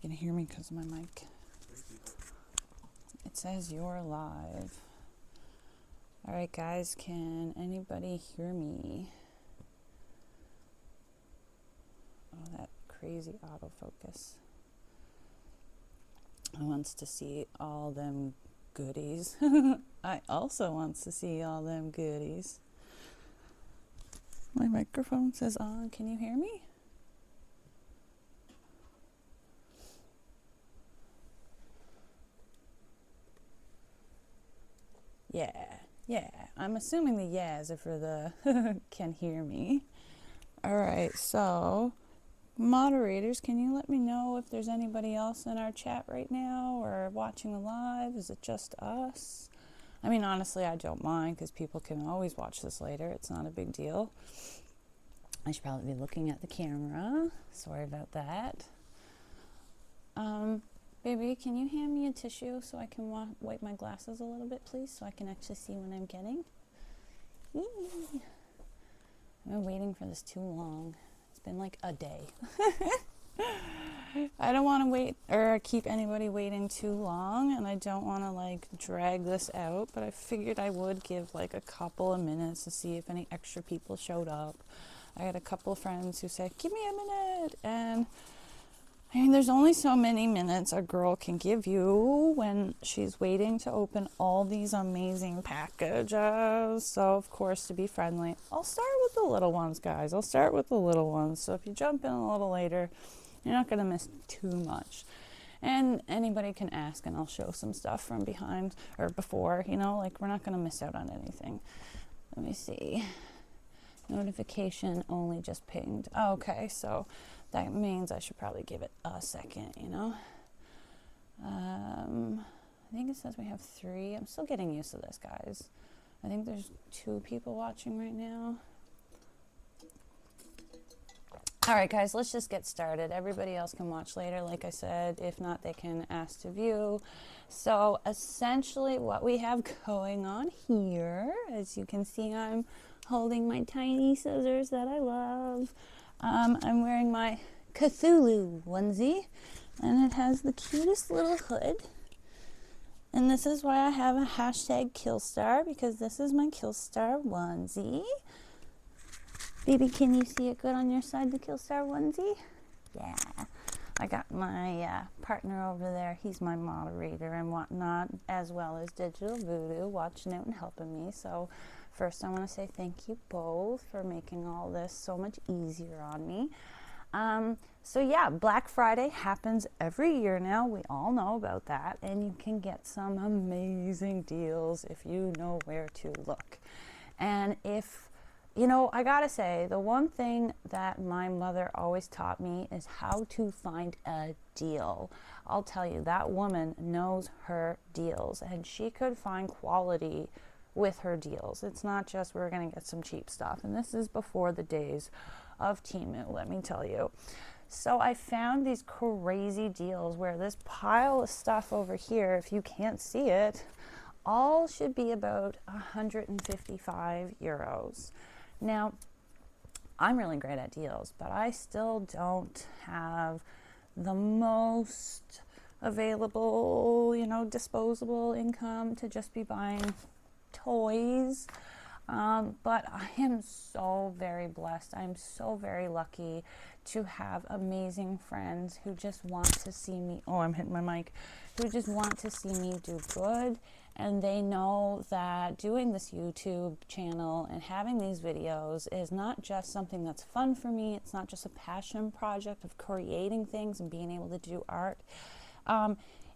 can hear me because of my mic. It says you're live. All right, guys, can anybody hear me? Oh, that crazy autofocus. I wants to see all them goodies. I also wants to see all them goodies. My microphone says on. Can you hear me? Yeah. I'm assuming the yeahs are for the can hear me. All right, so moderators, can you let me know if there's anybody else in our chat right now or watching the live? Is it just us? I mean, honestly, I don't mind because people can always watch this later. It's not a big deal. I should probably be looking at the camera. Sorry about that. Baby, can you hand me a tissue so I can wipe my glasses a little bit, please, so I can actually see what I'm getting? Yee. I've been waiting for this too long. It's been like a day. I don't want to wait or keep anybody waiting too long, and I don't want to like drag this out, but I figured I would give like a couple of minutes to see if any extra people showed up. I had a couple of friends who said, give me a minute, and I mean, there's only so many minutes a girl can give you when she's waiting to open all these amazing packages. So, of course, to be friendly, I'll start with the little ones, guys. I'll start with the little ones. So if you jump in a little later, you're not going to miss too much. And anybody can ask, and I'll show some stuff from behind or before, you know, like we're not going to miss out on anything. Let me see. Notification only just pinged. Oh, okay, so that means I should probably give it a second, you know. I think it says we have 3. I'm still getting used to this, guys. I think there's 2 people watching right now. All right, guys, let's just get started. Everybody else can watch later, like I said. If not, they can ask to view. So essentially what we have going on here, as you can see, I'm holding my tiny scissors that I love. I'm wearing my Cthulhu onesie, and it has the cutest little hood. And this is why I have a hashtag Killstar, because this is my Killstar onesie. Baby, can you see it good on your side, the Killstar onesie? Yeah. I got my partner over there. He's my moderator and whatnot, as well as Digital Voodoo, watching it and helping me. So first, I want to say thank you both for making all this so much easier on me. So yeah, Black Friday happens every year now. We all know about that. And you can get some amazing deals if you know where to look. And if, you know, I gotta say, the one thing that my mother always taught me is how to find a deal. I'll tell you, that woman knows her deals, and she could find quality with her deals. It's not just we're gonna get some cheap stuff. And this is before the days of Temu, let me tell you. So I found these crazy deals where this pile of stuff over here, if you can't see it, all should be about 155 euros. Now, I'm really great at deals, but I still don't have the most available, you know, disposable income to just be buying toys. But I am so very blessed. I'm so very lucky to have amazing friends who just want to see me, oh, I'm hitting my mic, who just want to see me do good. And they know that doing this YouTube channel and having these videos is not just something that's fun for me. It's not just a passion project of creating things and being able to do art.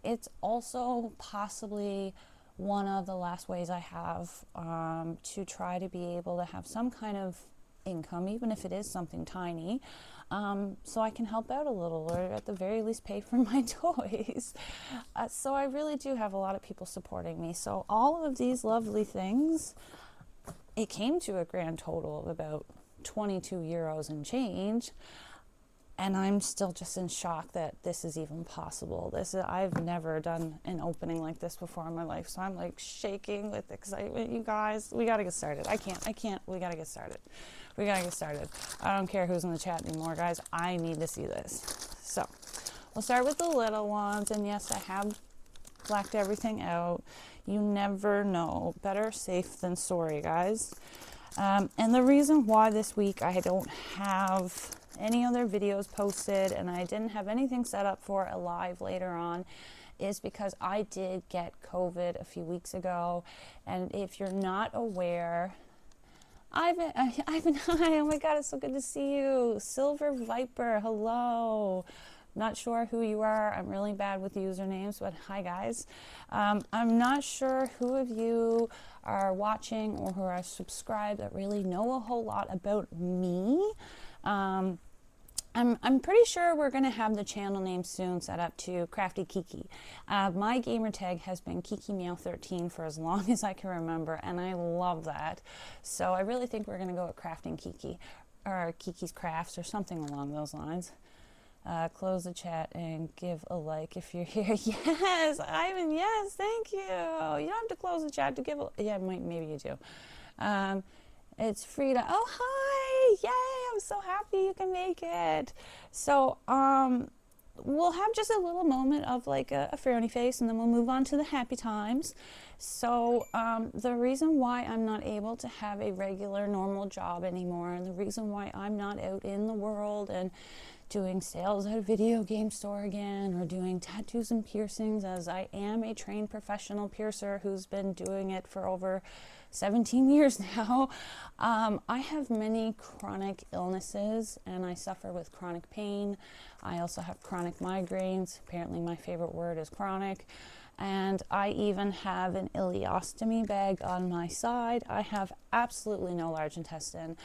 It's also possibly one of the last ways I have to try to be able to have some kind of income, even if it is something tiny, so I can help out a little, or at the very least pay for my toys. So I really do have a lot of people supporting me. So all of these lovely things, it came to a grand total of about 22 euros and change. And I'm still just in shock that this is even possible. I've never done an opening like this before in my life. So I'm like shaking with excitement. You guys, we got to get started. I can't, we got to get started. We got to get started. I don't care who's in the chat anymore, guys. I need to see this. So We'll start with the little ones, and yes, I have blacked everything out. You never know. Better safe than sorry, guys. And the reason why this week I don't have any other videos posted and I didn't have anything set up for a live later on is because I did get COVID a few weeks ago. And if you're not aware, Ivan, hi, oh my God, it's so good to see you. Silver Viper, hello. Not sure who you are. I'm really bad with usernames, but hi guys. I'm not sure who of you are watching or who are subscribed that really know a whole lot about me. I'm pretty sure we're going to have the channel name soon set up to Crafty Kiki. My gamer tag has been Kiki Meow 13 for as long as I can remember, and I love that. So I really think we're going to go with Crafting Kiki, or Kiki's Crafts, or something along those lines. Close the chat and give a like if you're here. Yes, Ivan, yes, thank you. You don't have to close the chat to give a, yeah, maybe you do. It's Frida. Oh, hi, yay, I'm so happy you can make it. So, we'll have just a little moment of like a frowny face, and then we'll move on to the happy times. So the reason why I'm not able to have a regular normal job anymore, and the reason why I'm not out in the world and doing sales at a video game store again, or doing tattoos and piercings, as I am a trained professional piercer who's been doing it for over 17 years now. I have many chronic illnesses and I suffer with chronic pain. I also have chronic migraines. Apparently my favorite word is chronic. And I even have an ileostomy bag on my side. I have absolutely no large intestine.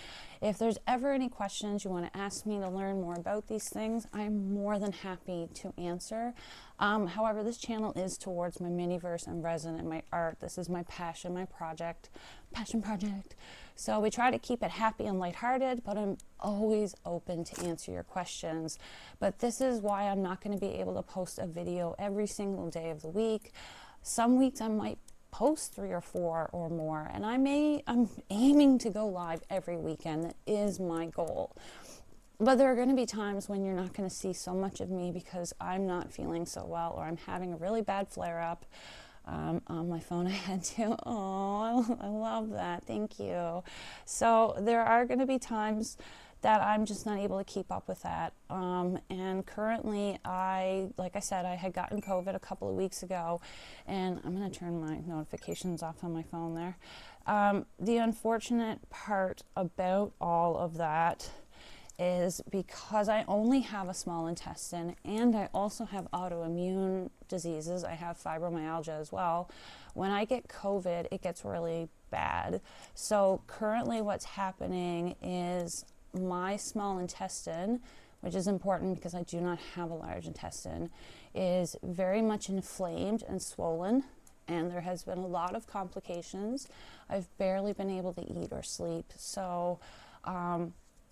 If there's ever any questions you want to ask me to learn more about these things, I'm more than happy to answer. However, this channel is towards my Miniverse and resin and my art. This is my passion, my passion project. So we try to keep it happy and lighthearted, but I'm always open to answer your questions. But this is why I'm not going to be able to post a video every single day of the week. Some weeks I might post 3 or 4 or more, and I'm aiming to go live every weekend. That is my goal. But there are going to be times when you're not going to see so much of me because I'm not feeling so well, or I'm having a really bad flare-up. On my phone I had to, oh, I love that, thank you. So there are going to be times that I'm just not able to keep up with that. And currently like I said, I had gotten COVID a couple of weeks ago, and I'm going to turn my notifications off on my phone there. The unfortunate part about all of that is because I only have a small intestine and I also have autoimmune diseases. I have fibromyalgia as well. When I get COVID, it gets really bad. So currently what's happening is my small intestine, which is important because I do not have a large intestine, is very much inflamed and swollen. And there has been a lot of complications. I've barely been able to eat or sleep. So,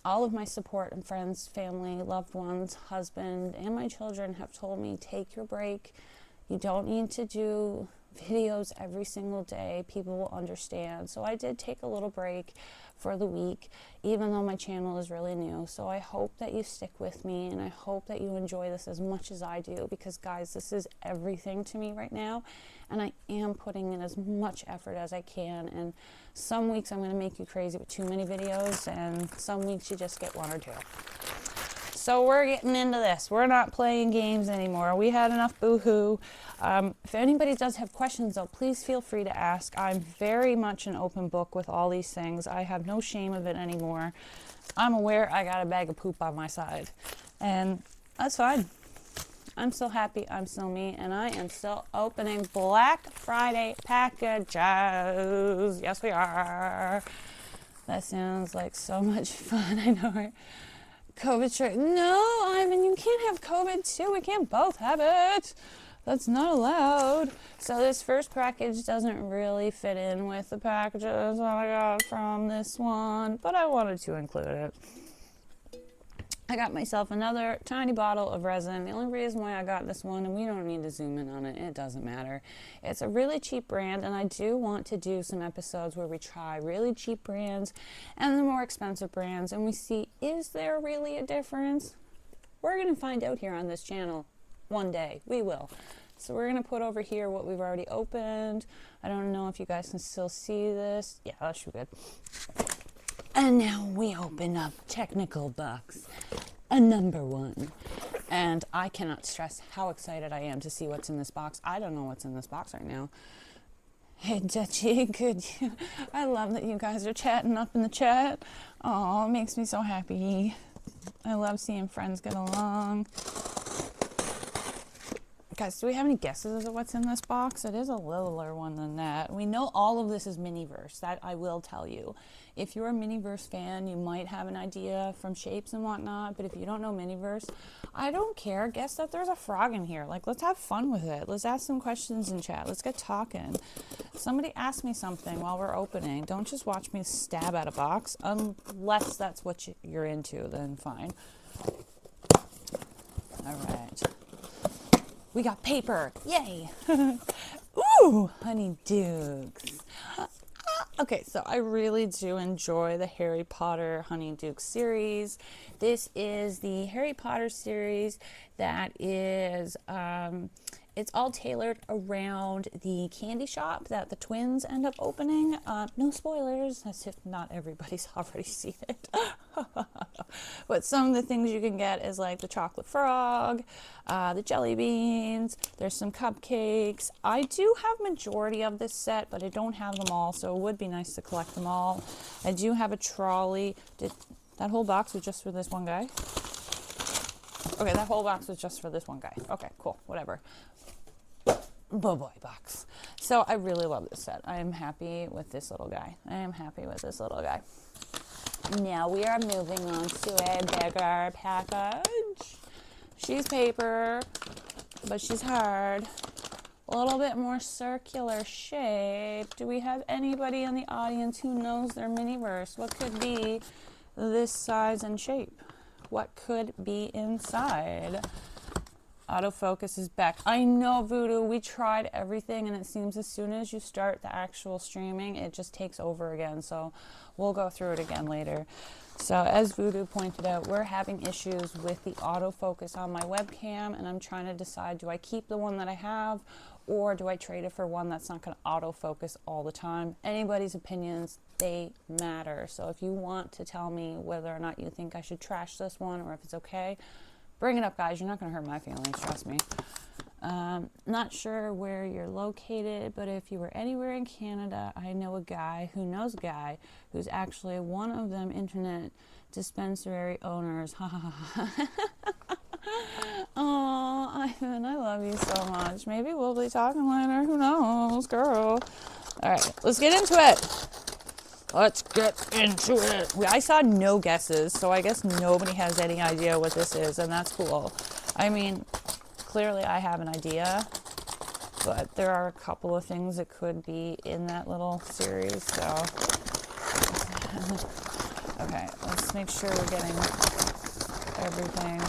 all of my support and friends, family, loved ones, husband, and my children have told me, take your break. You don't need to do videos every single day. People will understand. So I did take a little break for the week, even though my channel is really new. So I hope that you stick with me, and I hope that you enjoy this as much as I do, because guys, this is everything to me right now, and I am putting in as much effort as I can. And some weeks I'm going to make you crazy with too many videos, and some weeks you just get 1 or 2. So we're getting into this. We're not playing games anymore. We had enough boo-hoo. If anybody does have questions, though, please feel free to ask. I'm very much an open book with all these things. I have no shame of it anymore. I'm aware I got a bag of poop on my side, and that's fine. I'm still happy, I'm still me, and I am still opening Black Friday packages. Yes, we are. That sounds like so much fun. I know, right? COVID shirt. No, Ivan, you can't have COVID too. We can't both have it. That's not allowed. So this first package doesn't really fit in with the packages that I got from this one, but I wanted to include it. I got myself another tiny bottle of resin. The only reason why I got this one, and we don't need to zoom in on it, it doesn't matter. It's a really cheap brand, and I do want to do some episodes where we try really cheap brands and the more expensive brands, and we see, is there really a difference? We're going to find out here on this channel. one day. We will. So we're going to put over here what we've already opened. I don't know if you guys can still see this. Yeah, that should be good. And now we open up technical box, a number 1. And I cannot stress how excited I am to see what's in this box. I don't know what's in this box right now. Hey, Dutchie, good. I love that you guys are chatting up in the chat. Oh, it makes me so happy. I love seeing friends get along. Guys, do we have any guesses of what's in this box? It is a littler one than that. We know all of this is Miniverse, that I will tell you. If you're a Miniverse fan, you might have an idea from shapes and whatnot, but if you don't know Miniverse, I don't care. Guess that there's a frog in here. Like, let's have fun with it. Let's ask some questions in chat. Let's get talking. Somebody ask me something while we're opening. Don't just watch me stab at a box, unless that's what you're into, then fine. All right. We got paper. Yay. Ooh, Honeydukes. Okay, so I really do enjoy the Harry Potter Honeyduke series. This is the Harry Potter series that is, it's all tailored around the candy shop that the twins end up opening. No spoilers, as if not everybody's already seen it. But some of the things you can get is like the chocolate frog, the jelly beans, there's some cupcakes. I do have majority of this set, but I don't have them all, so it would be nice to collect them all. I do have a trolley. That whole box was just for this one guy? Okay, that whole box was just for this one guy. Okay, cool, whatever. Boy box. So I really love this set. I am happy with this little guy. Now we are moving on to a bigger package. She's paper, but she's hard. A little bit more circular shape. Do we have anybody in the audience who knows their Miniverse? What could be this size and shape? What could be inside? Autofocus is back. I know, Voodoo, we tried everything, and it seems as soon as you start the actual streaming, it just takes over again. So we'll go through it again later. So as Voodoo pointed out, we're having issues with the autofocus on my webcam, and I'm trying to decide, do I keep the one that I have, or do I trade it for one that's not going to autofocus all the time? Anybody's opinions, they matter. So if you want to tell me whether or not you think I should trash this one, or if it's okay, bring it up, guys. You're not going to hurt my feelings, trust me. Not sure where you're located, but if you were anywhere in Canada, I know a guy who knows a guy who's actually one of them internet dispensary owners. Oh, Ivan, I love you so much. Maybe we'll be talking later. Who knows, girl? All right, let's get into it. Let's get into it. I saw no guesses, so I guess nobody has any idea what this is, and that's cool. I mean, clearly I have an idea, but there are a couple of things that could be in that little series, so. Okay, let's make sure we're getting everything.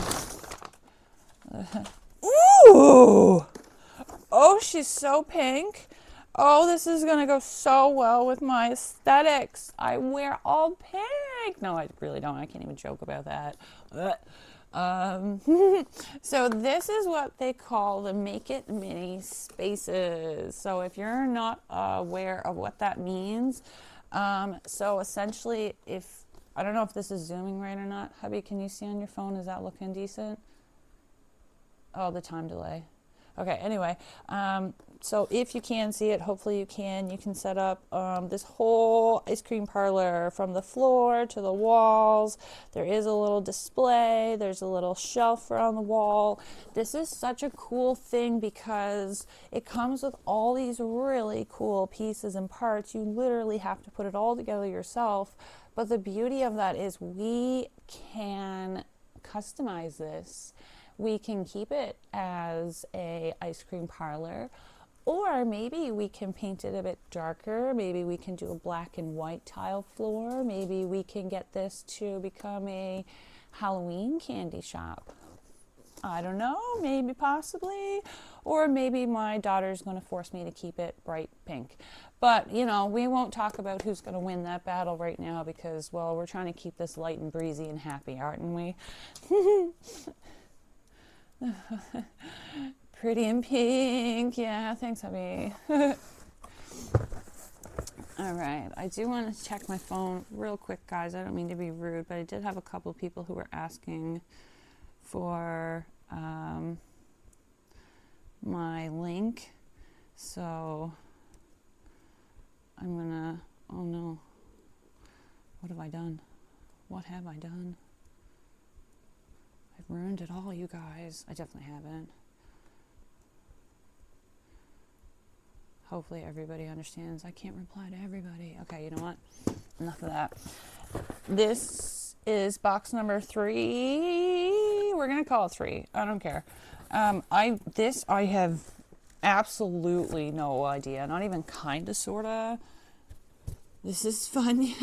Ooh! Oh, she's so pink. Oh, this is going to go so well with my aesthetics. I wear all pink. No, I really don't. I can't even joke about that. So this is what they call the Make It Mini spaces. So if you're not aware of what that means, so essentially I don't know if this is zooming right or not. Hubby, can you see on your phone? Is that looking decent? Oh, the time delay. Okay, anyway, so if you can see it, hopefully you can set up this whole ice cream parlor from the floor to the walls. There is a little display. There's a little shelf around the wall. This is such a cool thing because it comes with all these really cool pieces and parts. You literally have to put it all together yourself. But the beauty of that is we can customize this. We can keep it as a ice cream parlor, or maybe we can paint it a bit darker. Maybe we can do a black and white tile floor. Maybe we can get this to become a Halloween candy shop. I don't know, maybe possibly, or maybe my daughter's going to force me to keep it bright pink. But, you know, we won't talk about who's going to win that battle right now because, well, we're trying to keep this light and breezy and happy, aren't we? Pretty in pink. Yeah, thanks, hubby. All right, I do want to check my phone real quick, guys. I don't mean to be rude, but I did have a couple of people who were asking for my link. So I'm gonna, oh no, what have I done? What have I done? I've ruined it all, you guys. I definitely haven't. Hopefully everybody understands. I can't reply to everybody. Okay, you know what? Enough of that. This is box number 3. We're gonna call it 3. I don't care. I have absolutely no idea. Not even kinda, sorta. This is fun.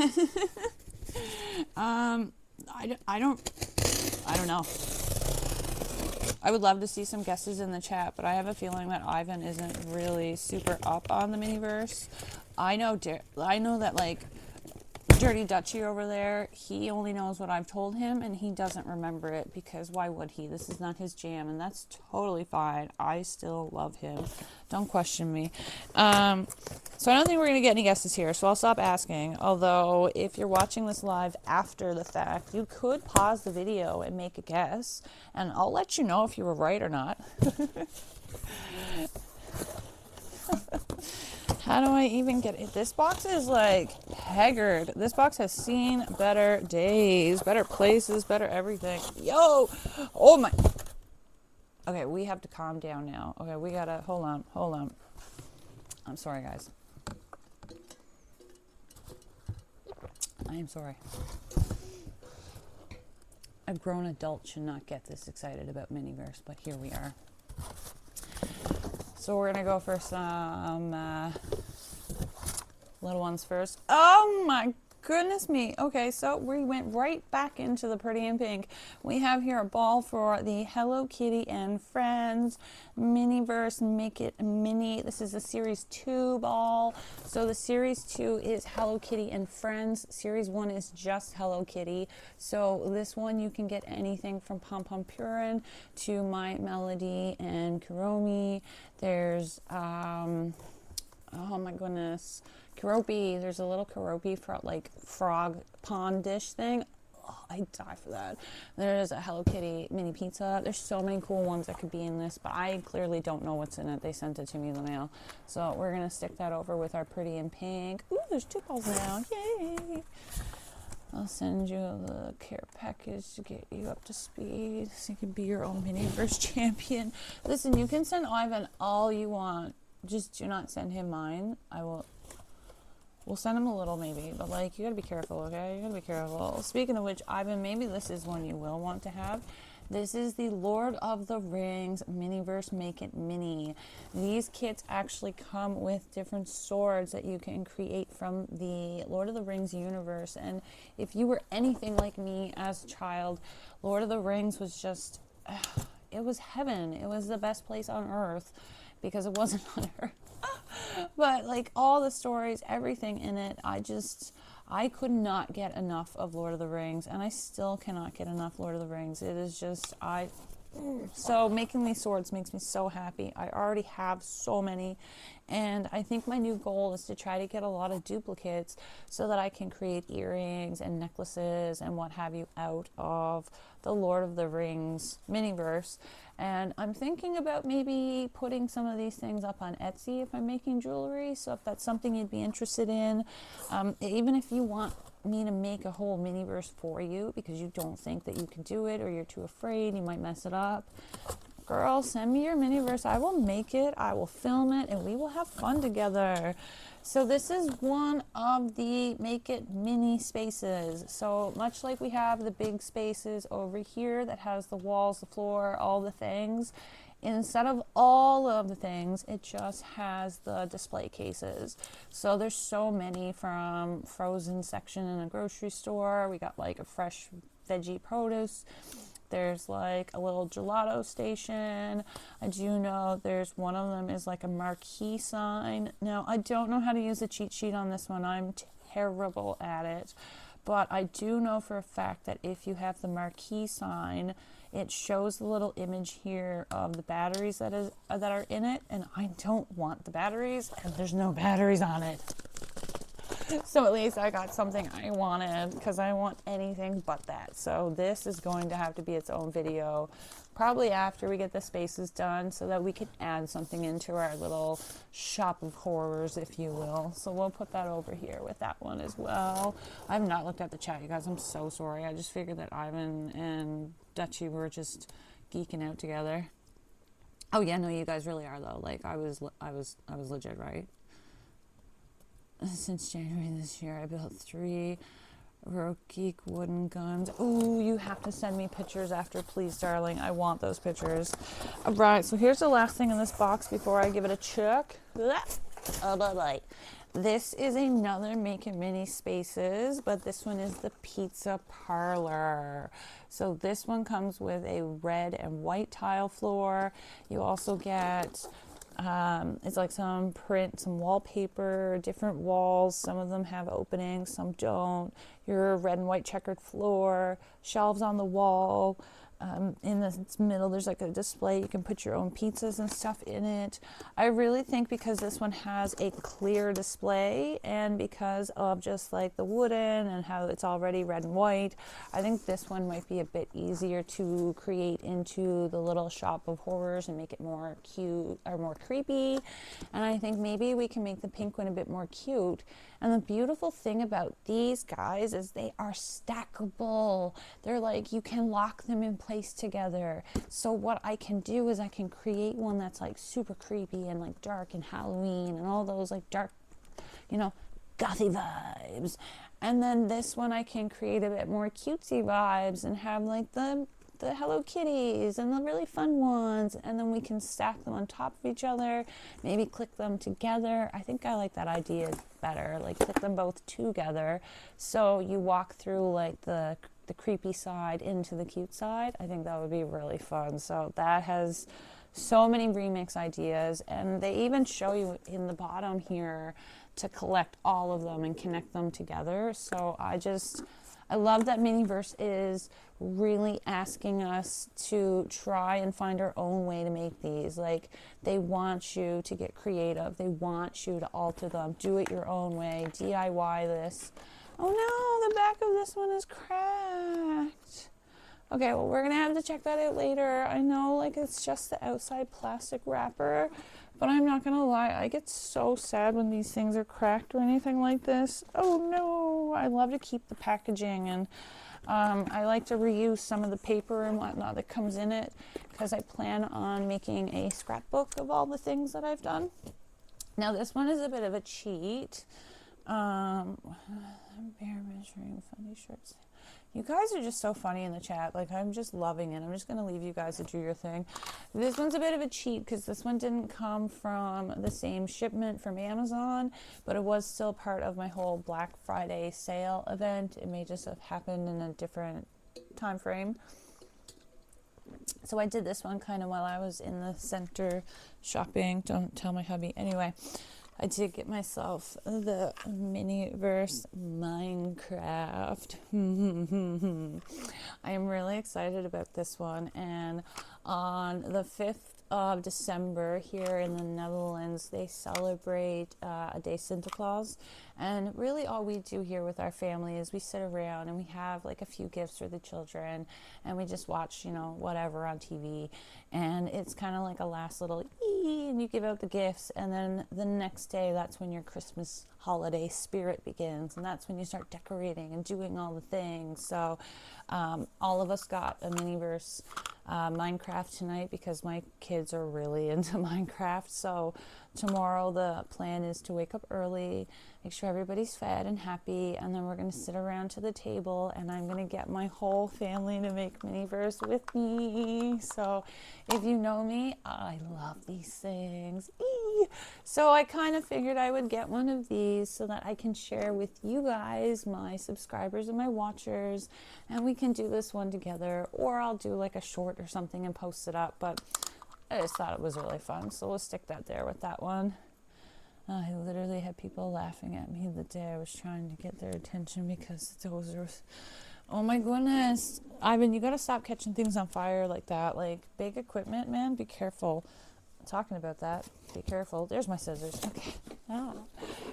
I don't know. I would love to see some guesses in the chat, but I have a feeling that Ivan isn't really super up on the Miniverse. I know that, like, Dirty Dutchie over there, he only knows what I've told him, and he doesn't remember it, because why would he? This is not his jam, and that's totally fine. I still love him. Don't question me. So I don't think we're going to get any guesses here, so I'll stop asking. Although, if you're watching this live after the fact, you could pause the video and make a guess, and I'll let you know if you were right or not. How do I even get it? This box is like haggard. This box has seen better days, better places, better everything. Yo! Oh my. Okay, we have to calm down now. Okay, we gotta, hold on. I'm sorry, guys. I am sorry. A grown adult should not get this excited about Miniverse, but here we are. So we're gonna go for some little ones first. Oh my goodness me. Okay, so we went right back into the Pretty in Pink. We have here a ball for the Hello Kitty and Friends Miniverse Make It Mini. This is a Series 2 ball. So the Series 2 is Hello Kitty and Friends. Series 1 is just Hello Kitty. So this one you can get anything from Pom Pom Purin to My Melody and Kuromi. There's, oh my goodness, Karopi. There's a little Karopi for like frog pond dish thing. Oh, I die for that. There's a Hello Kitty mini pizza. There's so many cool ones that could be in this, but I clearly don't know what's in it. They sent it to me in the mail. So we're going to stick that over with our Pretty in Pink. Ooh, there's 2 balls now. Yay! I'll send you the care package to get you up to speed so you can be your own Miniverse champion. Listen, you can send Ivan all you want. Just do not send him mine. We'll send him a little maybe, but like, you gotta be careful, okay? You gotta be careful. Speaking of which, Ivan, maybe this is one you will want to have. This is the Lord of the Rings Miniverse Make It Mini. These kits actually come with different swords that you can create from the Lord of the Rings universe. And if you were anything like me as a child, Lord of the Rings was just, it was heaven. It was the best place on earth because it wasn't on earth. But like all the stories, everything in it, I could not get enough of Lord of the Rings, and I still cannot get enough Lord of the Rings. It is just, so making these swords makes me so happy. I already have so many, and I think my new goal is to try to get a lot of duplicates so that I can create earrings and necklaces and what have you out of the Lord of the Rings Miniverse. And I'm thinking about maybe putting some of these things up on Etsy if I'm making jewelry. So if that's something you'd be interested in, even if you want me to make a whole Miniverse for you because you don't think that you can do it or you're too afraid, you might mess it up. Girl, send me your Miniverse. I will make it, I will film it, and we will have fun together. So this is one of the Make It Mini spaces. So much like we have the big spaces over here that has the walls, the floor, all the things, instead of all of the things, it just has the display cases. So there's so many, from frozen section in a grocery store. We got like a fresh veggie produce. There's like a little gelato station. I do know there's one of them is like a marquee sign. Now, I don't know how to use a cheat sheet on this one. I'm terrible at it. But I do know for a fact that if you have the marquee sign, it shows the little image here of the batteries that are in it, and I don't want the batteries, and there's no batteries on it. So at least I got something I wanted, because I want anything but that. So this is going to have to be its own video, probably after we get the spaces done, so that we can add something into our little shop of horrors, if you will. So we'll put that over here with that one as well. I have not looked at the chat, you guys. I'm so sorry. I just figured that Ivan and Dutchie were just geeking out together. Oh yeah, no, you guys really are though. Like I was legit, right? Since January this year, I built 3 Rogeek wooden guns. Ooh, you have to send me pictures after, please, darling. I want those pictures. All right, so here's the last thing in this box before I give it a check. Oh, bye-bye. This is another Make It Mini Spaces, but this one is the pizza parlor. So this one comes with a red and white tile floor. You also get it's like some print, some wallpaper, different walls. Some of them have openings, some don't. Your red and white checkered floor, shelves on the wall. In the middle, there's like a display. You can put your own pizzas and stuff in it. I really think because this one has a clear display, and because of just like the wooden and how it's already red and white, I think this one might be a bit easier to create into the little shop of horrors and make it more cute or more creepy. And I think maybe we can make the pink one a bit more cute. And the beautiful thing about these guys is they are stackable. They're like, you can lock them in place together. So what I can do is I can create one that's like super creepy and like dark and Halloween and all those like dark, you know, gothy vibes. And then this one I can create a bit more cutesy vibes and have like the Hello Kitties and the really fun ones, and then we can stack them on top of each other, maybe click them together. I think I like that idea better, like click them both together so you walk through like the creepy side into the cute side. I think that would be really fun. So that has so many remix ideas, and they even show you in the bottom here to collect all of them and connect them together. So I love that Miniverse is really asking us to try and find our own way to make these. Like, they want you to get creative. They want you to alter them. Do it your own way. DIY this. Oh no, the back of this one is cracked. Okay, well, we're going to have to check that out later. I know, like, it's just the outside plastic wrapper, but I'm not going to lie. I get so sad when these things are cracked or anything like this. Oh, no. I love to keep the packaging, and I like to reuse some of the paper and whatnot that comes in it because I plan on making a scrapbook of all the things that I've done. Now, this one is a bit of a cheat. Bear measuring funny shirts. You guys are just so funny in the chat. Like, I'm just loving it. I'm just going to leave you guys to do your thing. This one's a bit of a cheat because this one didn't come from the same shipment from Amazon, but it was still part of my whole Black Friday sale event. It may just have happened in a different time frame. So I did this one kind of while I was in the center shopping. Don't tell my hubby. Anyway, I did get myself the Miniverse Minecraft. I am really excited about this one, and on the 5th of December here in the Netherlands, they celebrate a day Santa Claus. And really all we do here with our family is we sit around and we have like a few gifts for the children, and we just watch, you know, whatever on TV. And it's kind of like a last little and you give out the gifts, and then the next day, that's when your Christmas holiday spirit begins, and that's when you start decorating and doing all the things. So all of us got a Miniverse Minecraft tonight because my kids are really into Minecraft. So tomorrow the plan is to wake up early, make sure everybody's fed and happy, and then we're going to sit around to the table, and I'm going to get my whole family to make Miniverse with me. So if you know me, I love these things. So I kind of figured I would get one of these so that I can share with you guys, my subscribers and my watchers, and we can do this one together, or I'll do like a short or something and post it up. But I just thought it was really fun, so we'll stick that there with that one. I literally had people laughing at me the day I was trying to get their attention because those are Oh my goodness. Ivan, you gotta stop catching things on fire like that. Like, big equipment, man, be careful. Talking about that, be careful. There's my scissors. Okay. Oh.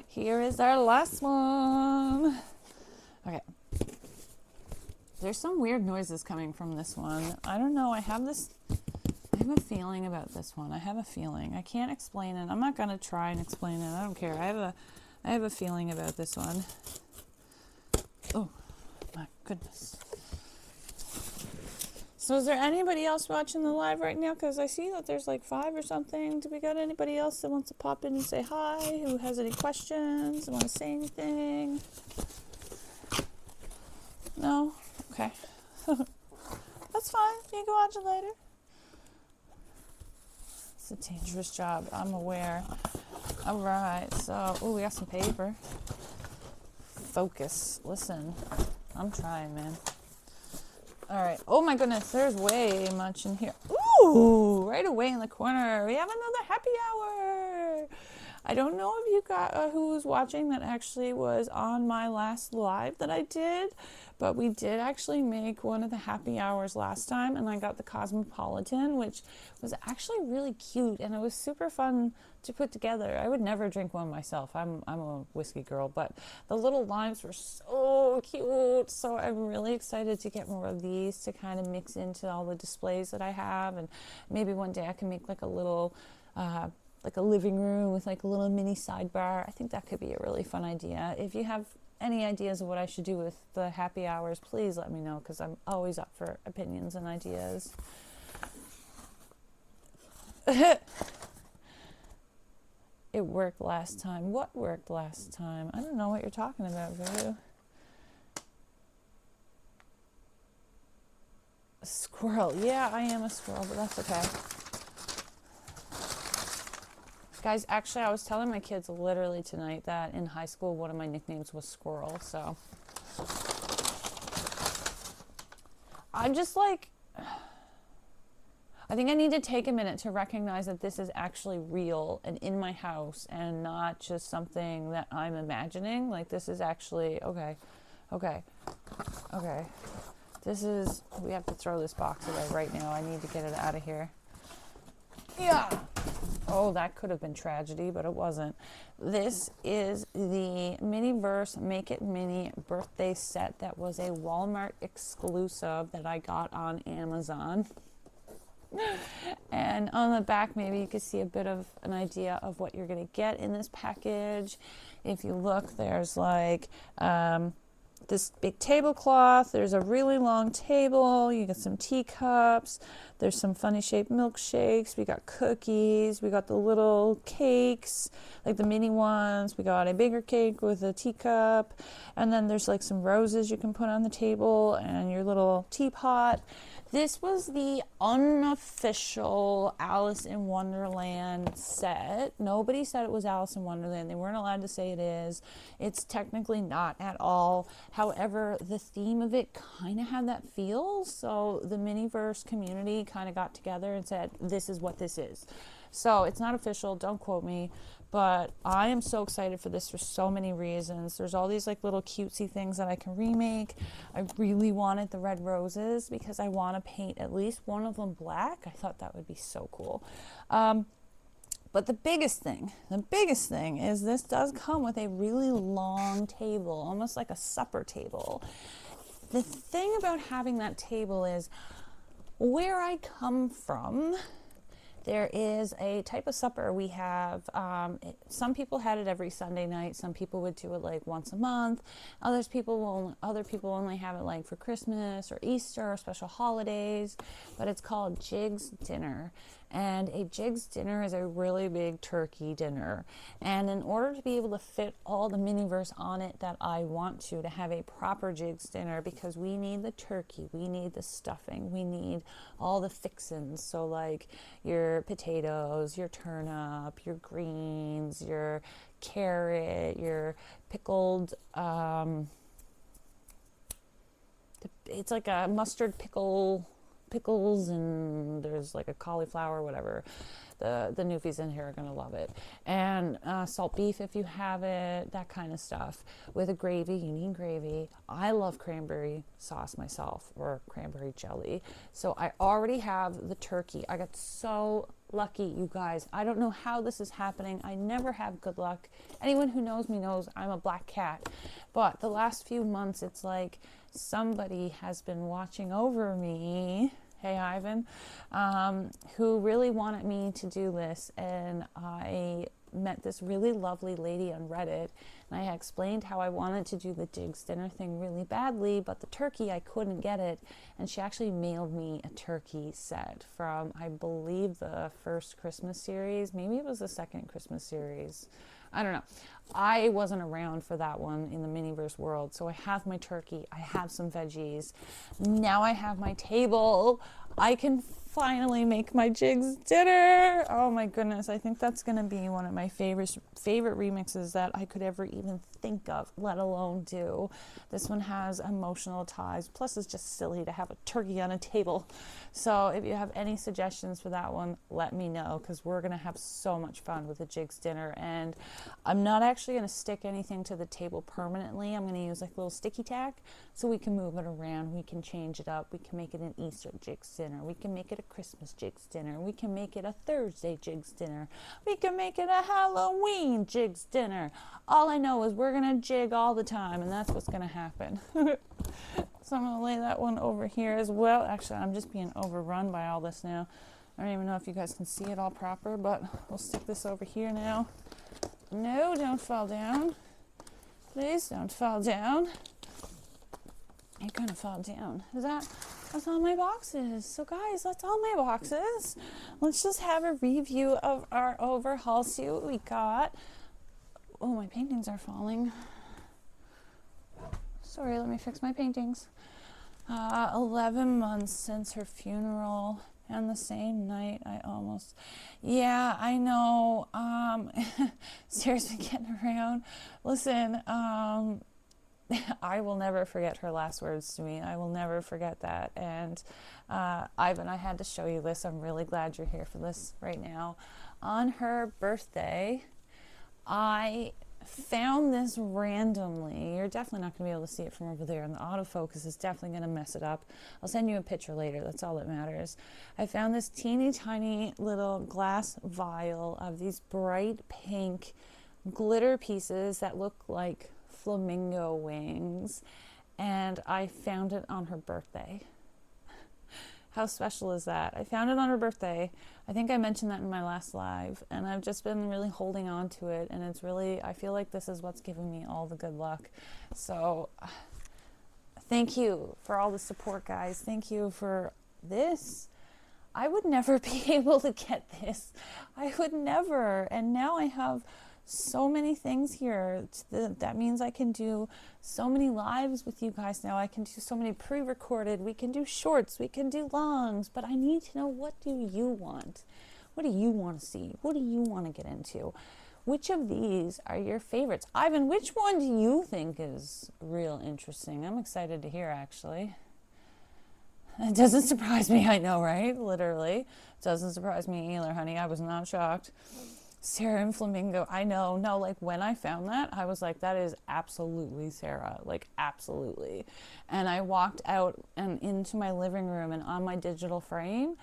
Here is our last one. Okay. There's some weird noises coming from this one. I don't know. I have a feeling about this one. I have a feeling. I can't explain it. I'm not gonna try and explain it. I don't care. I have a feeling about this one. Oh my goodness. So is there anybody else watching the live right now? Because I see that there's like 5 or something. Do we got anybody else that wants to pop in and say hi? Who has any questions? Want to say anything? No? Okay. That's fine. You can watch it later. It's a dangerous job. I'm aware. All right. So, oh, we got some paper. Focus. Listen. I'm trying, man. All right. Oh my goodness, there's way much in here. Ooh, right away in the corner, we have another happy hour. I don't know if you got who was watching that actually was on my last live that I did, but we did actually make one of the happy hours last time, and I got the Cosmopolitan, which was actually really cute, and it was super fun to put together. I would never drink one myself. I'm a whiskey girl, but the little limes were so cute. So I'm really excited to get more of these to kind of mix into all the displays that I have, and maybe one day I can make like a little like a living room with like a little mini sidebar. I think that could be a really fun idea. If you have any ideas of what I should do with the happy hours, please let me know, because I'm always up for opinions and ideas. It worked last time. What worked last time? I don't know what you're talking about, Voodoo. A squirrel. Yeah, I am a squirrel, but that's okay. Guys, actually, I was telling my kids literally tonight that in high school, one of my nicknames was Squirrel, so. I'm just like, I think I need to take a minute to recognize that this is actually real and in my house and not just something that I'm imagining. Like, this is actually, okay. This is, we have to throw this box away right now. I need to get it out of here. Yeah. Oh, that could have been tragedy, but it wasn't. This is the Miniverse Make It Mini birthday set that was a Walmart exclusive that I got on Amazon. And on the back, maybe you could see a bit of an idea of what you're going to get in this package. If you look, there's like this big tablecloth. There's a really long table. You get some teacups. There's some funny shaped milkshakes. We got cookies. We got the little cakes, like the mini ones. We got a bigger cake with a teacup. And then there's like some roses you can put on the table and your little teapot. This was the unofficial Alice in Wonderland set. Nobody said it was Alice in Wonderland. They weren't allowed to say it is. It's technically not at all. However, the theme of it kind of had that feel. So the Miniverse community kind of got together and said, this is what this is. So it's not official. Don't quote me. But I am so excited for this for so many reasons. There's all these like little cutesy things that I can remake. I really wanted the red roses because I want to paint at least one of them black. I thought that would be so cool. But the biggest thing is this does come with a really long table, almost like a supper table. The thing about having that table is where I come from, there is a type of supper we have. Some people had it every Sunday night. Some people would do it like once a month. Other people only have it like for Christmas or Easter or special holidays. But it's called Jig's Dinner. And a Jig's Dinner is a really big turkey dinner. And in order to be able to fit all the Miniverse on it that I want to have a proper Jig's Dinner, because we need the turkey, we need the stuffing, we need all the fixins. So like your potatoes, your turnip, your greens, your carrot, your pickled, it's like a mustard pickles, and there's like a cauliflower, whatever. The newfies in here are going to love it. And salt beef if you have it, that kind of stuff. With a gravy, you need gravy. I love cranberry sauce myself, or cranberry jelly. So I already have the turkey. I got so lucky, you guys. I don't know how this is happening. I never have good luck. Anyone who knows me knows I'm a black cat. But the last few months, it's like somebody has been watching over me. Hey, Ivan, who really wanted me to do this. And I met this really lovely lady on Reddit, and I explained how I wanted to do the Jigs dinner thing really badly, but the turkey, I couldn't get it. And she actually mailed me a turkey set from, I believe, the first Christmas series. Maybe it was the second Christmas series. I don't know. I wasn't around for that one in the Miniverse world. So I have my turkey. I have some veggies. Now I have my table. I can finally make my Jigs dinner. Oh my goodness. I think that's going to be one of my favorite remixes that I could ever even think of, let alone do. This one has emotional ties. Plus, it's just silly to have a turkey on a table. So if you have any suggestions for that one, let me know, because we're going to have so much fun with the Jigs dinner. And I'm not actually going to stick anything to the table permanently. I'm going to use like little sticky tack so we can move it around. We can change it up. We can make it an Easter Jigs dinner. We can make it a Christmas Jigs dinner. We can make it a Thursday Jigs dinner. We can make it a Halloween Jigs dinner. All I know is we're going to jig all the time, and that's what's going to happen. So I'm going to lay that one over here as well. Actually, I'm just being overrun by all this now. I don't even know if you guys can see it all proper, but we'll stick this over here now. No, don't fall down. Please don't fall down. You're going to fall down. That's all my boxes. So guys, that's all my boxes. Let's just have a review of our overhaul, see what we got. Oh, my paintings are falling. Sorry, let me fix my paintings. 11 months since her funeral, and the same night yeah, I know. Seriously, getting around. Listen, I will never forget her last words to me. I will never forget that. And Ivan, I had to show you this. I'm really glad you're here for this right now. On her birthday, I found this randomly. You're definitely not going to be able to see it from over there, and the autofocus is definitely going to mess it up. I'll send you a picture later. That's all that matters. I found this teeny tiny little glass vial of these bright pink glitter pieces that look like flamingo wings, and I found it on her birthday. How special is that? I found it on her birthday. I think I mentioned that in my last live, and I've just been really holding on to it, and it's really, I feel like this is what's giving me all the good luck. So thank you for all the support, guys. Thank you for this. I would never be able to get this. I would never. And now I have so many things here. That means I can do so many lives with you guys now. I can do so many pre-recorded. We can do shorts. We can do longs. But I need to know, what do you want? What do you want to see? What do you want to get into? Which of these are your favorites? Ivan, which one do you think is real interesting? I'm excited to hear, actually. It doesn't surprise me, I know, right? Literally. It doesn't surprise me either, honey. I was not shocked. Sarah and Flamingo, I know. No, like when I found that, I was like, that is absolutely Sarah, like absolutely. And I walked out and into my living room, and on my digital frame,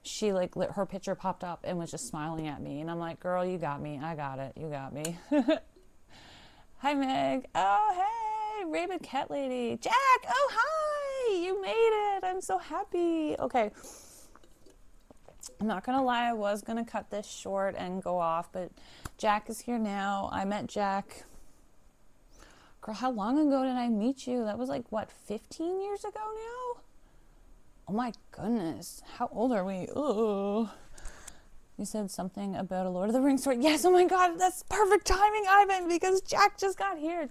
she like her picture popped up and was just smiling at me. And I'm like, girl, you got me. I got it. You got me. Hi, Meg. Oh, hey, Raven Cat Lady. Jack, oh, hi. You made it. I'm so happy. Okay. I'm not gonna lie, I was gonna cut this short and go off, but Jack is here now. I met Jack. Girl, how long ago did I meet you? That was like, what, 15 years ago now? Oh my goodness. How old are we? Oh. You said something about a Lord of the Rings story. Yes, oh my God, that's perfect timing, Ivan, because Jack just got here.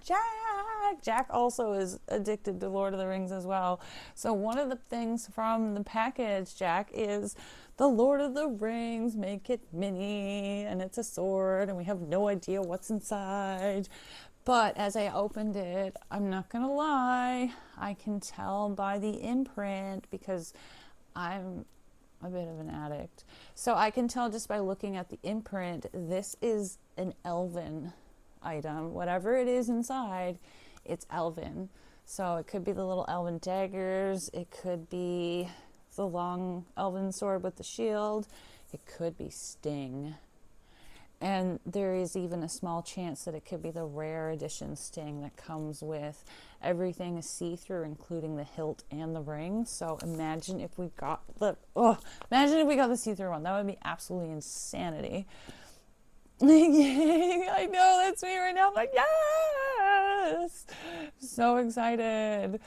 Jack also is addicted to Lord of the Rings as well. So one of the things from the package, Jack, is the Lord of the Rings, make it mini, and it's a sword, and we have no idea what's inside. But as I opened it, I'm not gonna lie, I can tell by the imprint, because I'm a bit of an addict. So I can tell just by looking at the imprint, this is an elven item. Whatever it is inside, it's elven. So it could be the little elven daggers. It could be the long elven sword with the shield. It could be Sting. And there is even a small chance that it could be the rare edition Sting that comes with everything is see-through, including the hilt and the ring. So imagine if we got the see-through one. That would be absolutely insanity. I know, that's me right now. I'm like, yes! So excited.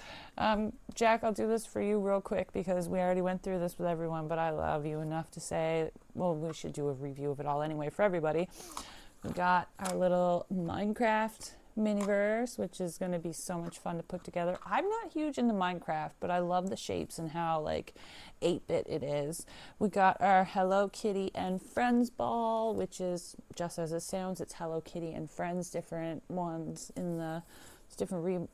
Jack, I'll do this for you real quick because we already went through this with everyone, but I love you enough to say, well, we should do a review of it all anyway for everybody. We got our little Minecraft Miniverse, which is going to be so much fun to put together. I'm not huge into Minecraft, but I love the shapes and how like 8-bit it is. We got our Hello Kitty and Friends ball, which is just as it sounds. It's Hello Kitty and Friends, different ones in the different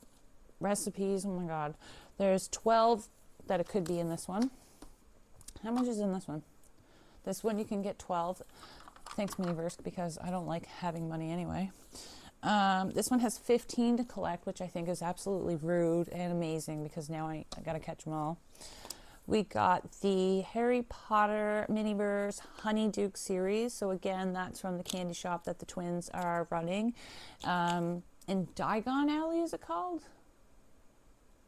recipes. Oh my god, there's 12 that it could be in this one. How much is in this one? This one you can get 12. Thanks Miniverse, because I don't like having money anyway. This one has 15 to collect, which I think is absolutely rude and amazing because now I gotta catch them all. We got the Harry Potter Miniverse Honeyduke series. So again, that's from the candy shop that the twins are running. In Diagon Alley, is it called?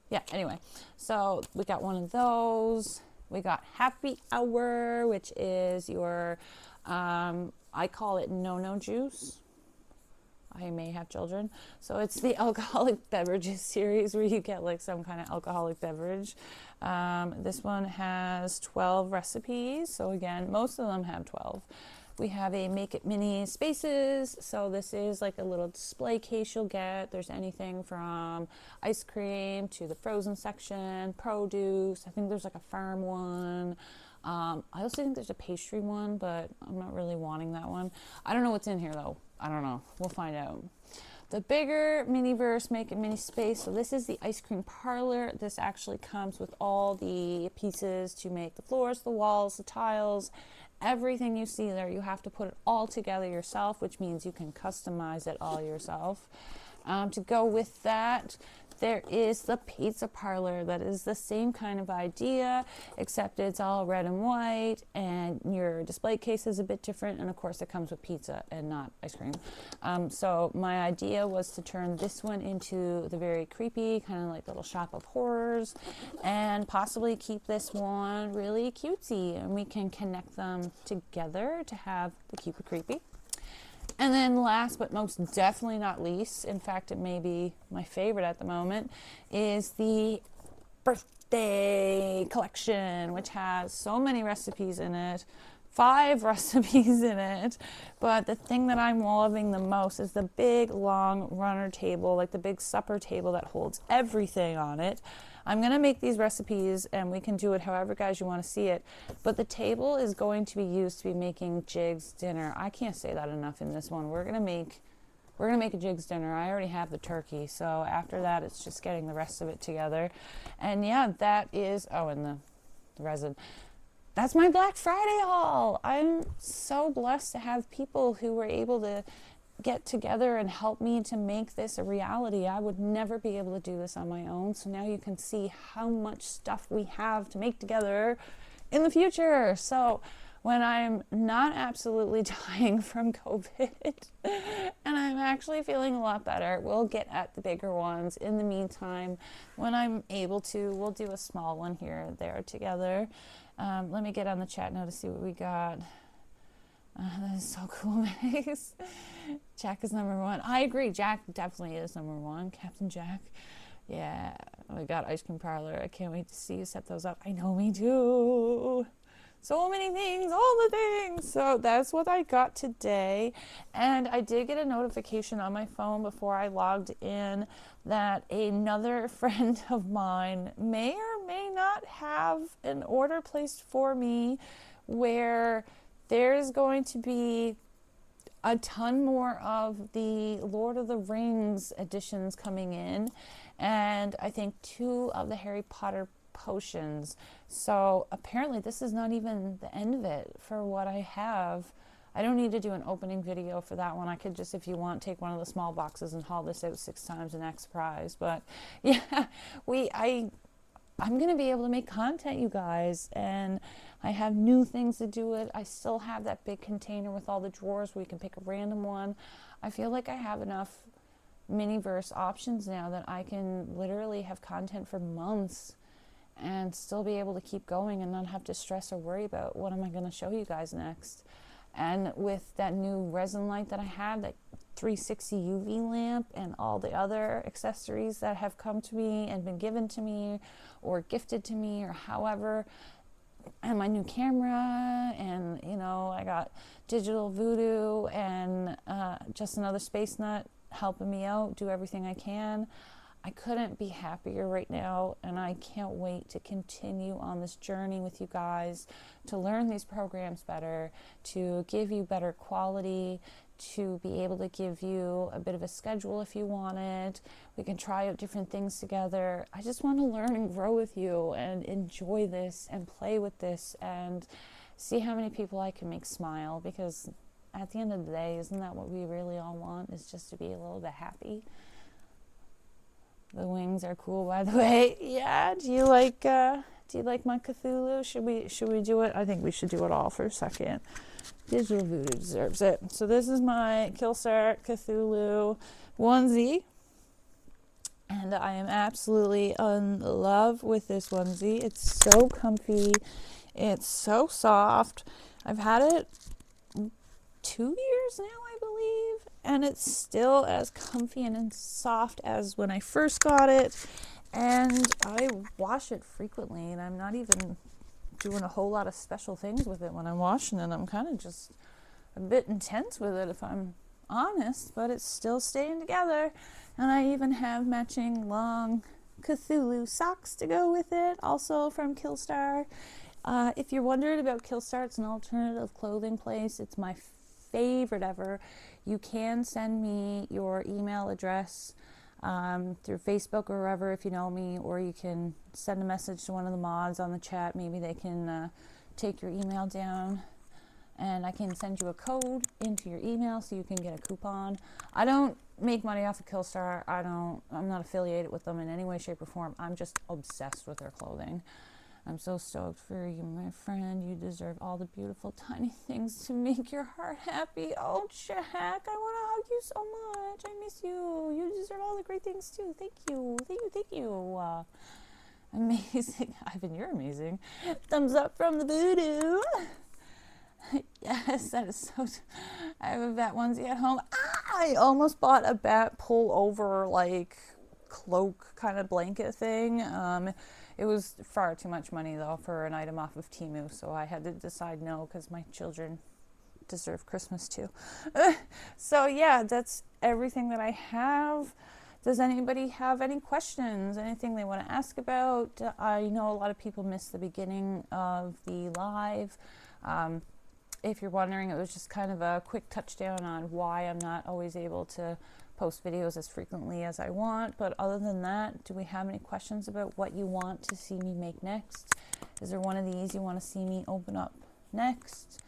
Yeah, anyway. So we got one of those. We got Happy Hour, which is your, I call it no-no juice. I may have children. So it's the alcoholic beverages series where you get like some kind of alcoholic beverage. This one has 12 recipes. So again, most of them have 12. We have a Make It Mini Spaces. So this is like a little display case you'll get. There's anything from ice cream to the frozen section, produce. I think there's like a farm one. I also think there's a pastry one, but I'm not really wanting that one. I don't know what's in here though. I don't know. We'll find out. The bigger Miniverse Make It Mini Space. So this is the ice cream parlor. This actually comes with all the pieces to make the floors, the walls, the tiles, everything you see there. You have to put it all together yourself, which means you can customize it all yourself. To go with that, there is the pizza parlor. That is the same kind of idea, except it's all red and white, and your display case is a bit different, and of course it comes with pizza and not ice cream. So my idea was to turn this one into the very creepy, kind of like little shop of horrors, and possibly keep this one really cutesy, and we can connect them together to have the cute creepy. And then last but most definitely not least, in fact it may be my favorite at the moment, is the birthday collection, which has so many recipes in it, 5 recipes in it. But the thing that I'm loving the most is the big long runner table, like the big supper table that holds everything on it. I'm going to make these recipes and we can do it however guys you want to see it, but the table is going to be used to be making Jig's dinner. I can't say that enough in this one. We're going to make a Jig's dinner. I already have the turkey, so after that it's just getting the rest of it together. And yeah, that is, oh, and the resin. That's my Black Friday haul. I'm so blessed to have people who were able to get together and help me to make this a reality. I would never be able to do this on my own. So now you can see how much stuff we have to make together in the future. So when I'm not absolutely dying from COVID and I'm actually feeling a lot better, we'll get at the bigger ones. In the meantime, when I'm able to, we'll do a small one here or there together. Let me get on the chat now to see what we got. That is so cool, Mace. Jack is number 1. I agree. Jack definitely is number 1. Captain Jack. Yeah. We got ice cream parlor. I can't wait to see you set those up. I know, me too. So many things, all the things. So that's what I got today. And I did get a notification on my phone before I logged in that another friend of mine may or may not have an order placed for me where there's going to be a ton more of the Lord of the Rings editions coming in. And I think 2 of the Harry Potter potions. So apparently this is not even the end of it for what I have. I don't need to do an opening video for that one. I could just, if you want, take one of the small boxes and haul this out 6 times and act surprised. But yeah, I'm going to be able to make content, you guys, and I have new things to do it. I still have that big container with all the drawers where you can pick a random one. I feel like I have enough Miniverse options now that I can literally have content for months and still be able to keep going and not have to stress or worry about what am I going to show you guys next. And with that new resin light that I have, that 360 UV lamp and all the other accessories that have come to me and been given to me or gifted to me or however, and my new camera, and you know, I got digital voodoo and just another space nut helping me out, do everything I can. I couldn't be happier right now, and I can't wait to continue on this journey with you guys, to learn these programs better, to give you better quality, to be able to give you a bit of a schedule if you want it. We can try out different things together. I just want to learn and grow with you and enjoy this and play with this and see how many people I can make smile, because at the end of the day, isn't that what we really all want, is just to be a little bit happy? The wings are cool, by the way. Yeah, do you like my Cthulhu? Should we do it? I think we should do it all for a second. Digital Voodoo deserves it. So this is my Killstart Cthulhu onesie, and I am absolutely in love with this onesie. It's so comfy. It's so soft. I've had it 2 years now, I believe, and it's still as comfy and soft as when I first got it. And I wash it frequently, and I'm not even doing a whole lot of special things with it when I'm washing it. I'm kind of just a bit intense with it, if I'm honest, but it's still staying together. And I even have matching long Cthulhu socks to go with it, also from Killstar. If you're wondering about Killstar, it's an alternative clothing place. It's my favorite ever. You can send me your email address through Facebook or wherever if you know me, or you can send a message to one of the mods on the chat. Maybe they can take your email down, and I can send you a code into your email so you can get a coupon. I don't make money off of Killstar. I'm not affiliated with them in any way, shape, or form. I'm just obsessed with their clothing. I'm so stoked for you, my friend. You deserve all the beautiful tiny things to make your heart happy. Oh, Jack, I want to hug you so much. I miss you. You deserve all the great things too. Thank you. Thank you. Thank you. Amazing. Ivan, you're amazing. Thumbs up from the voodoo. Yes, that is so. I have a bat onesie at home. I almost bought a bat pull over, like, cloak kind of blanket thing. It was far too much money, though, for an item off of Temu, so I had to decide no, because my children deserve Christmas too. So yeah, that's everything that I have. Does anybody have any questions, anything they want to ask about? I know a lot of people missed the beginning of the live. If you're wondering, it was just kind of a quick touchdown on why I'm not always able to post videos as frequently as I want. But other than that, do we have any questions about what you want to see me make next? Is there one of these you want to see me open up next?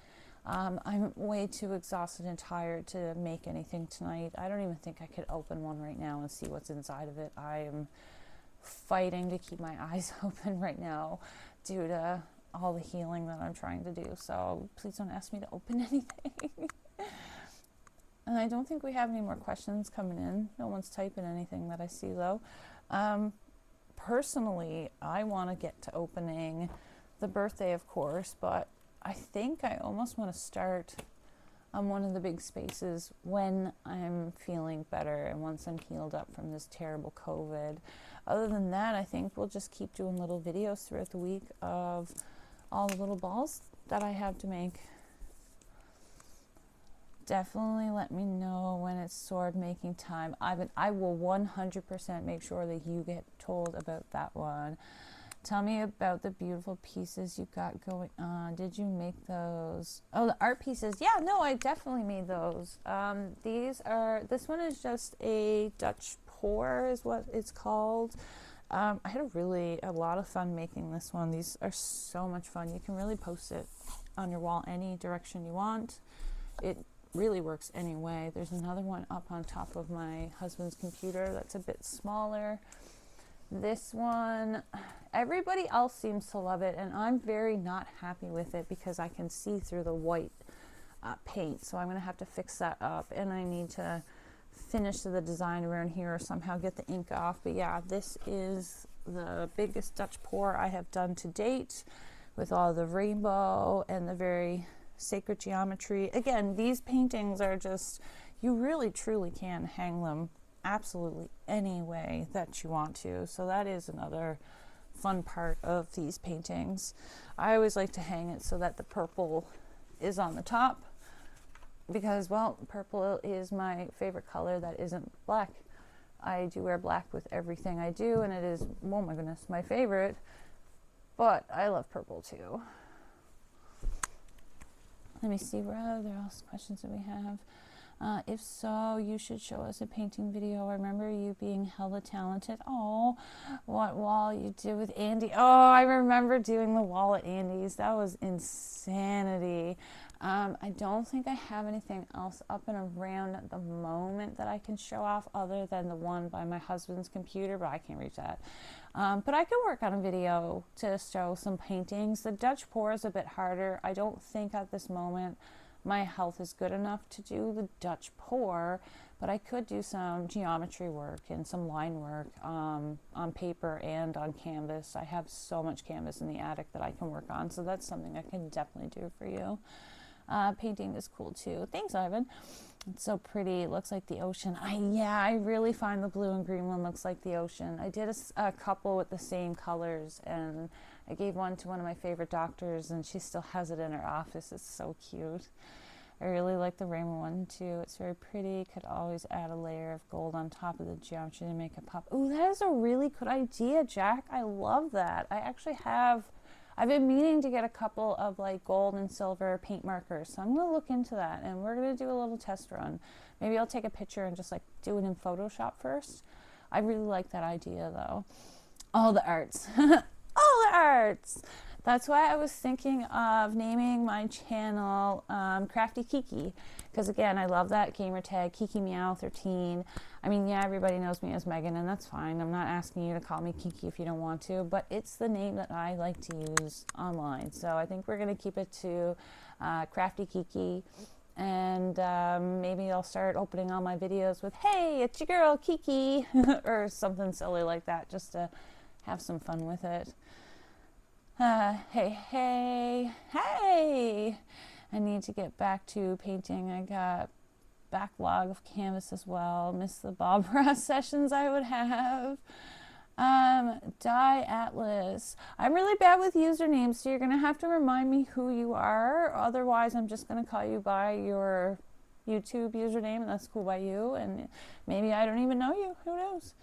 I'm way too exhausted and tired to make anything tonight. I don't even think I could open one right now and see what's inside of it. I am fighting to keep my eyes open right now due to all the healing that I'm trying to do. So please don't ask me to open anything. And I don't think we have any more questions coming in. No one's typing anything that I see, though. Personally, I want to get to opening the birthday, of course, but I think I almost want to start on one of the big spaces when I'm feeling better and once I'm healed up from this terrible COVID. Other than that, I think we'll just keep doing little videos throughout the week of all the little balls that I have to make. Definitely let me know when it's sword making time. I will 100% make sure that you get told about that one. Tell me about the beautiful pieces you got going on. Did you make those? Oh, the art pieces. Yeah, no, I definitely made those. This one is just a Dutch pour is what it's called. I had a lot of fun making this one. These are so much fun. You can really post it on your wall any direction you want. It really works anyway. There's another one up on top of my husband's computer that's a bit smaller. This one, everybody else seems to love it, and I'm very not happy with it because I can see through the white paint, so I'm going to have to fix that up, and I need to finish the design around here or somehow get the ink off. But yeah, this is the biggest Dutch pour I have done to date, with all the rainbow and the very sacred geometry. Again, these paintings are just, you really truly can hang them absolutely any way that you want to. So that is another fun part of these paintings. I always like to hang it so that the purple is on the top, because, well, purple is my favorite color that isn't black. I do wear black with everything I do, and it is, oh my goodness, my favorite, but I love purple too. Let me see, what other else questions do we have? If so, you should show us a painting video. I remember you being hella talented. Oh, what wall you did with Andy. Oh, I remember doing the wall at Andy's. That was insanity. I don't think I have anything else up and around at the moment that I can show off other than the one by my husband's computer, but I can't reach that. But I can work on a video to show some paintings. The Dutch pour is a bit harder. I don't think at this moment my health is good enough to do the Dutch pour, but I could do some geometry work and some line work on paper and on canvas. I have so much canvas in the attic that I can work on, so that's something I can definitely do for you. Painting is cool too. Thanks, Ivan. It's so pretty. It looks like the ocean. I really find the blue and green one looks like the ocean. I did a couple with the same colors, and I gave one to one of my favorite doctors, and she still has it in her office. It's so cute. I really like the rainbow one too. It's very pretty. Could always add a layer of gold on top of the geometry to make it pop. Oh, that is a really good idea, Jack. I love that. I've been meaning to get a couple of like gold and silver paint markers, so I'm going to look into that, and we're going to do a little test run. Maybe I'll take a picture and just like do it in Photoshop first. I really like that idea though. All the arts. All the arts! That's why I was thinking of naming my channel Crafty Kiki, because again, I love that gamer tag, Kiki Meow 13. I mean, yeah, everybody knows me as Megan, and that's fine. I'm not asking you to call me Kiki if you don't want to, but it's the name that I like to use online. So I think we're going to keep it to Crafty Kiki, and maybe I'll start opening all my videos with, hey, it's your girl Kiki, or something silly like that, just to have some fun with it. Hey. I need to get back to painting. I got backlog of canvas as well. Miss the Bob Ross sessions I would have. Die Atlas. I'm really bad with usernames, so you're going to have to remind me who you are. Otherwise, I'm just going to call you by your YouTube username, and that's cool by you. And maybe I don't even know you. Who knows?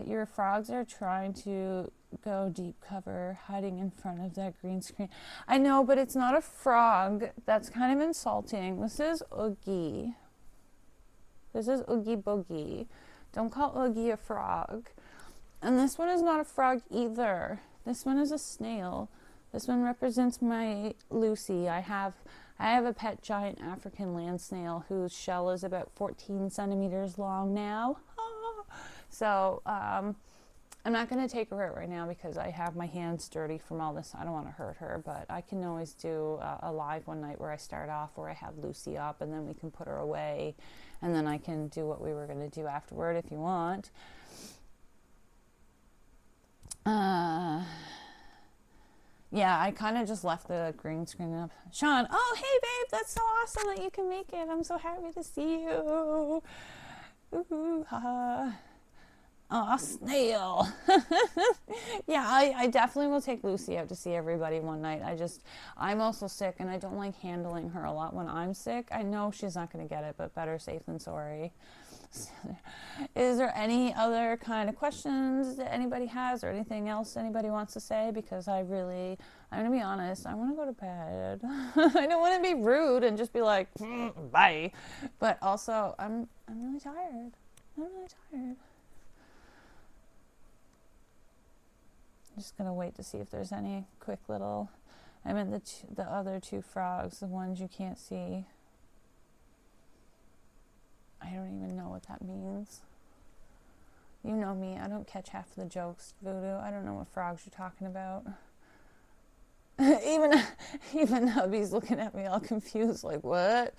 Your frogs are trying to go deep cover, hiding in front of that green screen. I know, but it's not a frog. That's kind of insulting. This is Oogie. This is Oogie Boogie. Don't call Oogie a frog. And this one is not a frog either. This one is a snail. This one represents my Lucy. I have a pet giant African land snail whose shell is about 14 centimeters long now. So I'm not going to take her out right now because I have my hands dirty from all this. I don't want to hurt her, but I can always do a live one night where I start off where I have Lucy up, and then we can put her away, and then I can do what we were going to do afterward if you want. Yeah, I kind of just left the green screen up. Sean, oh, hey, babe, that's so awesome that you can make it. I'm so happy to see you. Ooh, haha. Oh, snail. Yeah, I definitely will take Lucy out to see everybody one night. I'm also sick, and I don't like handling her a lot when I'm sick. I know she's not going to get it, but better safe than sorry. Is there any other kind of questions that anybody has, or anything else anybody wants to say? Because I'm going to be honest, I want to go to bed. I don't want to be rude and just be like, bye. But also, I'm really tired. I'm really tired. Just gonna wait to see if there's any quick little, I mean the other two frogs, the ones you can't see. I don't even know what that means. You know me, I don't catch half the jokes, Voodoo. I don't know what frogs you're talking about. even hubby's looking at me all confused, like, what?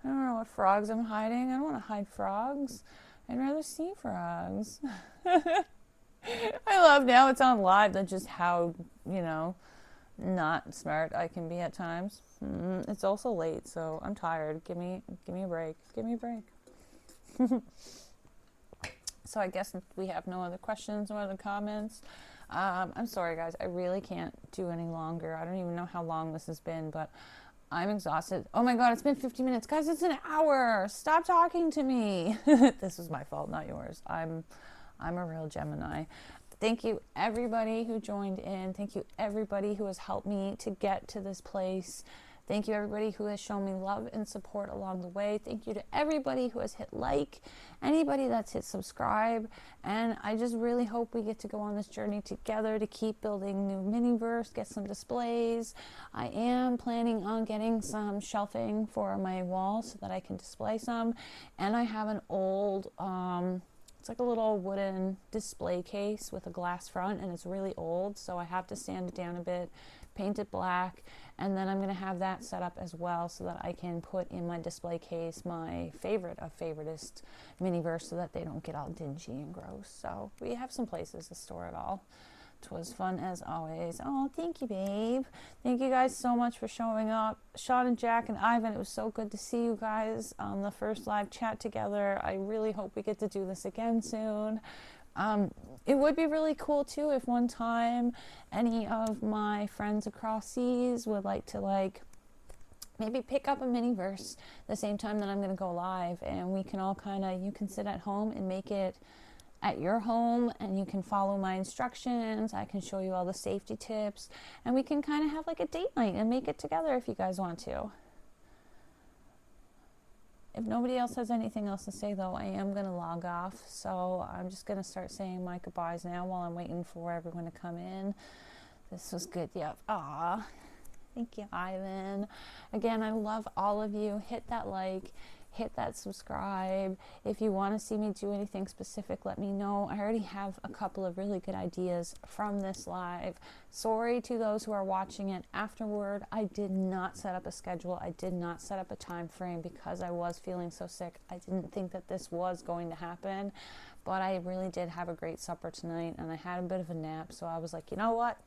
I don't know what frogs I'm hiding. I don't want to hide frogs. I'd rather see frogs. I love now it's on live that just how, you know, not smart I can be at times. It's also late, so I'm tired. Give me a break. Give me a break. So I guess we have no other questions, no other comments. I'm sorry, guys. I really can't do any longer. I don't even know how long this has been, but I'm exhausted. Oh my God, it's been 50 minutes. Guys, it's an hour. Stop talking to me. This is my fault, not yours. I'm a real Gemini. Thank you, everybody who joined in. Thank you, everybody who has helped me to get to this place. Thank you, everybody who has shown me love and support along the way. Thank you to everybody who has hit like, anybody that's hit subscribe. And I just really hope we get to go on this journey together to keep building new Miniverse, get some displays. I am planning on getting some shelving for my wall so that I can display some. And I have an old, it's like a little wooden display case with a glass front, and it's really old, so I have to sand it down a bit, paint it black, and then I'm going to have that set up as well so that I can put in my display case my favorite of favoritist Miniverse so that they don't get all dingy and gross. So we have some places to store it all. It was fun as always. Oh, thank you, babe. Thank you guys so much for showing up. Sean and Jack and Ivan, it was so good to see you guys on the first live chat together. I really hope we get to do this again soon. It would be really cool too if one time any of my friends across seas would like to maybe pick up a Miniverse the same time that I'm going to go live, and we can all you can sit at home and make it at your home, and you can follow my instructions. I can show you all the safety tips, and we can kind of have like a date night and make it together if you guys want to. If nobody else has anything else to say, though, I am going to log off. So I'm just going to start saying my goodbyes now while I'm waiting for everyone to come in. This was good. Yep. Aw. Thank you, Ivan. Again, I love all of you. Hit that like. Hit that subscribe. If you want to see me do anything specific, let me know. I already have a couple of really good ideas from this live. Sorry to those who are watching it afterward. I did not set up a schedule. I did not set up a time frame because I was feeling so sick. I didn't think that this was going to happen, but I really did have a great supper tonight, and I had a bit of a nap, so I was like, you know what?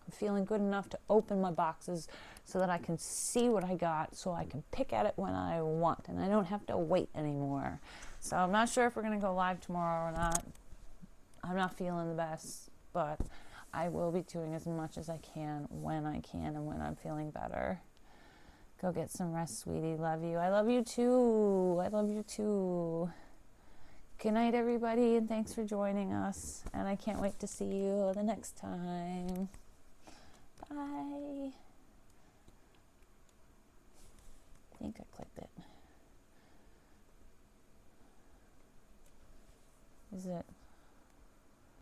I'm feeling good enough to open my boxes so that I can see what I got, so I can pick at it when I want, and I don't have to wait anymore. So I'm not sure if we're going to go live tomorrow or not. I'm not feeling the best, but I will be doing as much as I can, and when I'm feeling better. Go get some rest, sweetie. Love you. I love you too. I love you too. Good night, everybody, and thanks for joining us. And I can't wait to see you the next time. Bye. I think I clicked it. Is it?